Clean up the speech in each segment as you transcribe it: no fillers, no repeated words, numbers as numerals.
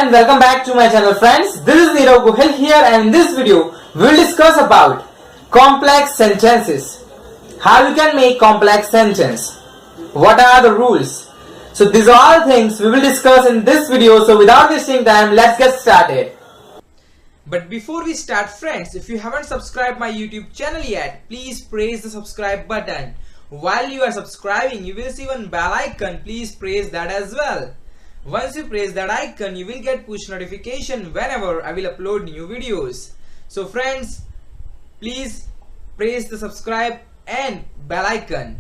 and welcome back to my channel, friends. This is Guhel here, and in this video we will discuss about complex sentences. How you can make complex sentence. What are the rules? So these are all things we will discuss in this video. So without wasting time, let's get started. But before we start, friends, if you haven't subscribed my YouTube channel yet, please press the subscribe button. While you are subscribing, you will see one bell icon. Please press that as well. Once you press that icon, you will get push notification whenever I will upload new videos. So friends, please press the subscribe and bell icon.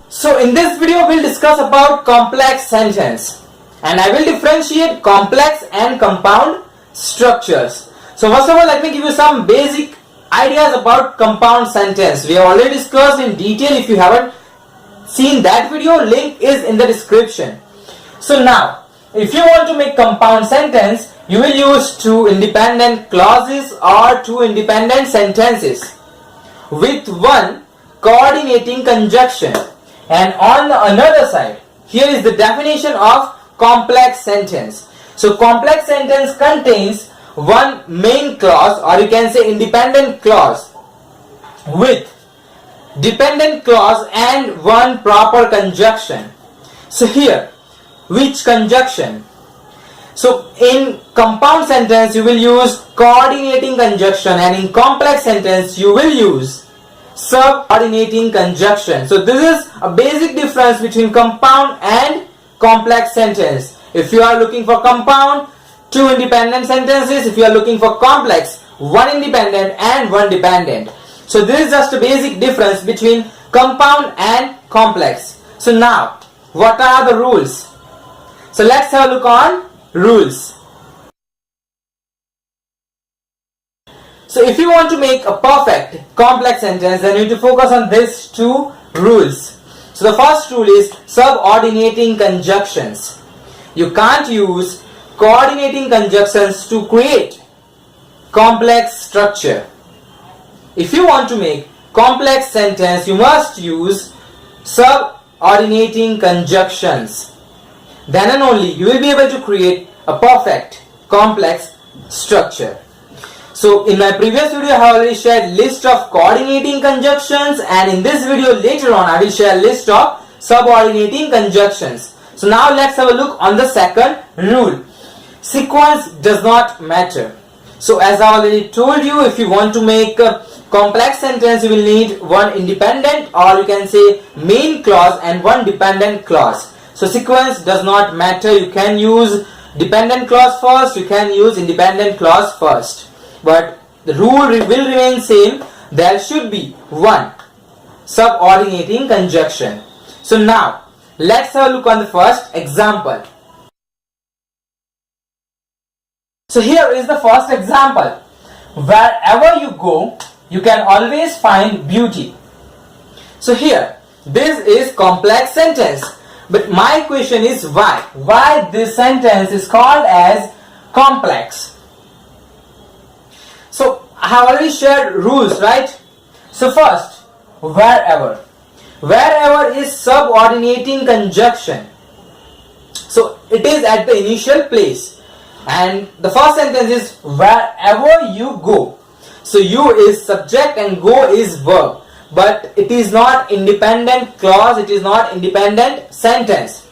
So in this video we'll discuss about complex sentence, and I will differentiate complex and compound structures. So first of all, let me give you some basic ideas about compound sentence. We have already discussed in detail. If you haven't seen that video, link is in the description. So now, if you want to make compound sentence, you will use two independent clauses or two independent sentences with one coordinating conjunction. And on the another side, here is the definition of complex sentence. So complex sentence contains one main clause, or you can say independent clause, with dependent clause and one proper conjunction. So here, which conjunction? So in compound sentence you will use coordinating conjunction, and in complex sentence you will use subordinating conjunction. So this is a basic difference between compound and complex sentence. If you are looking for compound, two independent sentences. If you are looking for complex, one independent and one dependent. So this is just a basic difference between compound and complex. So now, what are the rules? So let's have a look on rules. So if you want to make a perfect complex sentence, then you need to focus on these two rules. So the first rule is subordinating conjunctions. You can't use coordinating conjunctions to create complex structure. If you want to make complex sentence, you must use subordinating conjunctions. Then and only you will be able to create a perfect complex structure. So in my previous video I have already shared list of coordinating conjunctions, and in this video later on I will share list of subordinating conjunctions. So now let's have a look on the second rule. Sequence does not matter. So as I already told you, if you want to make a complex sentence, you will need one independent, or you can say main clause, and one dependent clause. So sequence does not matter. You can use dependent clause first, you can use independent clause first. But the rule will remain same. There should be one subordinating conjunction. So now, let's have a look on the first example. So here is the first example. Wherever you go, you can always find beauty. So here, this is complex sentence. But my question is why? Why this sentence is called as complex? So I have already shared rules, right? So first, wherever. Wherever is subordinating conjunction. So it is at the initial place. And the first sentence is wherever you go. So you is subject and go is verb. But it is not independent clause, it is not independent sentence.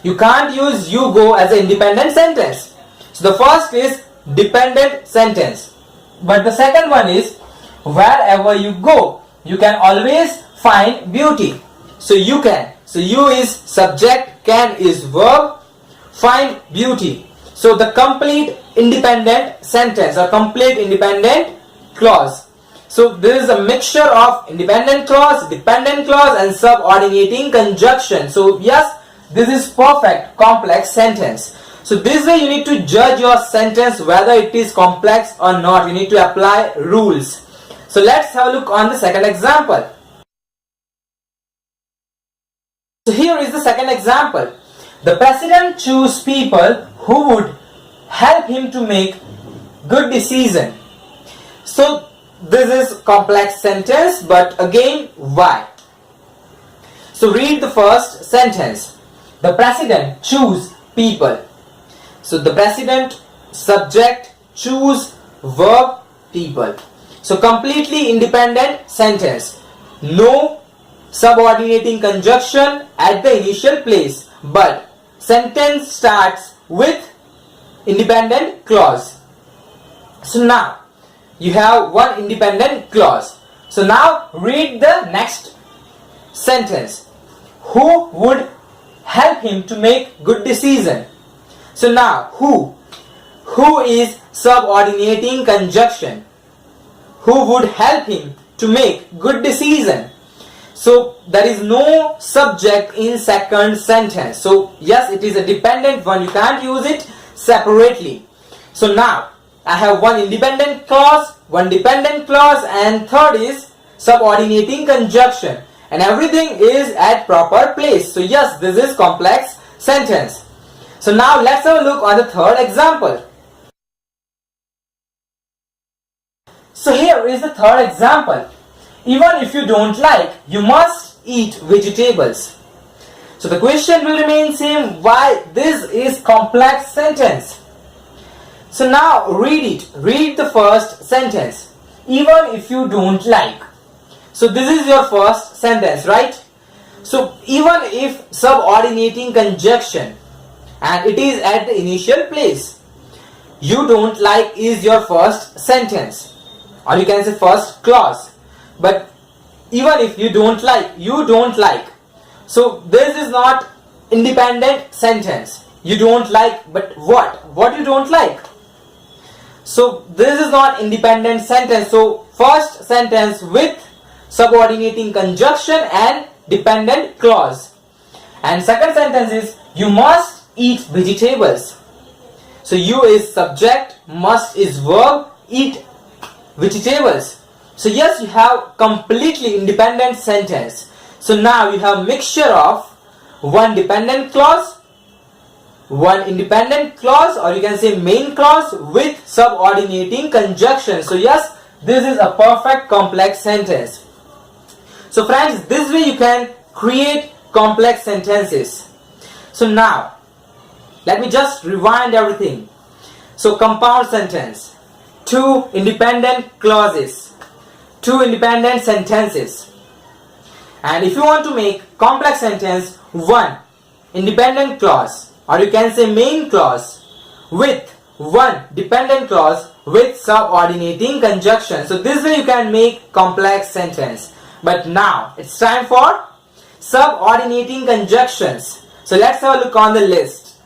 You can't use you go as an independent sentence. So the first is dependent sentence. But the second one is wherever you go, you can always find beauty. So you can. So you is subject, can is verb, find beauty. So the complete independent sentence or complete independent clause. So this is a mixture of independent clause, dependent clause, and subordinating conjunction. So yes, this is perfect complex sentence. So this way you need to judge your sentence whether it is complex or not. You need to apply rules. So let's have a look on the second example. So here is the second example. The president choose people who would help him to make good decision. So this is complex sentence, but again, why? So read the first sentence. The president choose people. So the president, subject, choose, verb, people. So completely independent sentence. No subordinating conjunction at the initial place, but sentence starts with independent clause. So now you have one independent clause. So now read the next sentence. Who would help him to make good decision? So now who is subordinating conjunction. Who would help him to make good decision? So there is no subject in second sentence. So yes, it is a dependent one. You can't use it separately. So now I have one independent clause, one dependent clause, and third is subordinating conjunction. And everything is at proper place. So yes, this is complex sentence. So now let's have a look on the third example. So here is the third example. Even if you don't like, you must eat vegetables. So the question will remain same, why this is complex sentence. So now read it. Read the first sentence. Even if you don't like. So this is your first sentence, right? So even if subordinating conjunction and it is at the initial place, you don't like is your first sentence, or you can say first clause. But even if you don't like, you don't like. So this is not independent sentence. You don't like, but what? What you don't like? So this is not independent sentence. So first sentence with subordinating conjunction and dependent clause. And second sentence is you must eat vegetables. So you is subject, must is verb, eat vegetables. So yes, you have completely independent sentence. So now you have mixture of one dependent clause, one independent clause, or you can say main clause with subordinating conjunction. So yes, this is a perfect complex sentence. So friends, this way you can create complex sentences. So now let me just rewind everything. So compound sentence, two independent clauses, two independent sentences. And if you want to make complex sentence, one independent clause, or you can say main clause with one dependent clause with subordinating conjunction. So this way you can make complex sentence. But now it's time for subordinating conjunctions. So let's have a look on the list.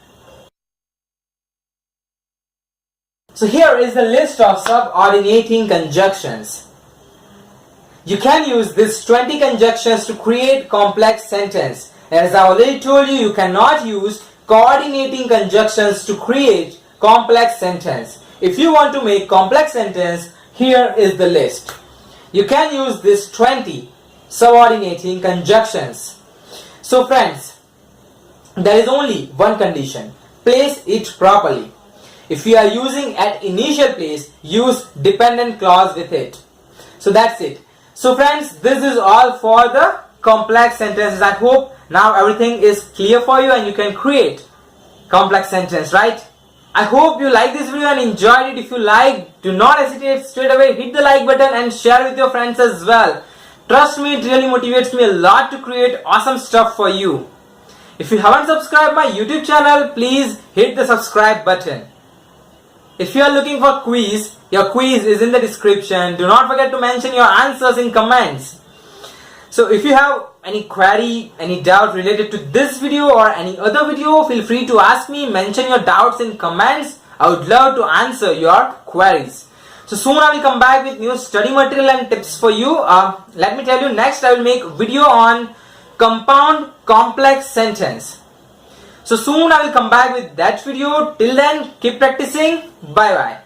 So here is the list of subordinating conjunctions. You can use these 20 conjunctions to create complex sentence. As I already told you, you cannot use coordinating conjunctions to create complex sentence. If you want to make complex sentence, here is the list. You can use these 20 subordinating conjunctions. So friends, there is only one condition. Place it properly. If you are using at initial place, use dependent clause with it. So that's it. So friends, this is all for the complex sentences. I hope now everything is clear for you and you can create complex sentence, right? I hope you like this video and enjoyed it. If you like, do not hesitate, straight away hit the like button and share with your friends as well. Trust me, it really motivates me a lot to create awesome stuff for you. If you haven't subscribed my YouTube channel, please hit the subscribe button. If you are looking for quiz, your quiz is in the description. Do not forget to mention your answers in comments. So if you have any query, any doubt related to this video or any other video, feel free to ask me. Mention your doubts in comments. I would love to answer your queries. So soon I will come back with new study material and tips for you. Let me tell you, next I will make a video on compound complex sentence. So soon I will come back with that video. Till then, keep practicing. Bye bye.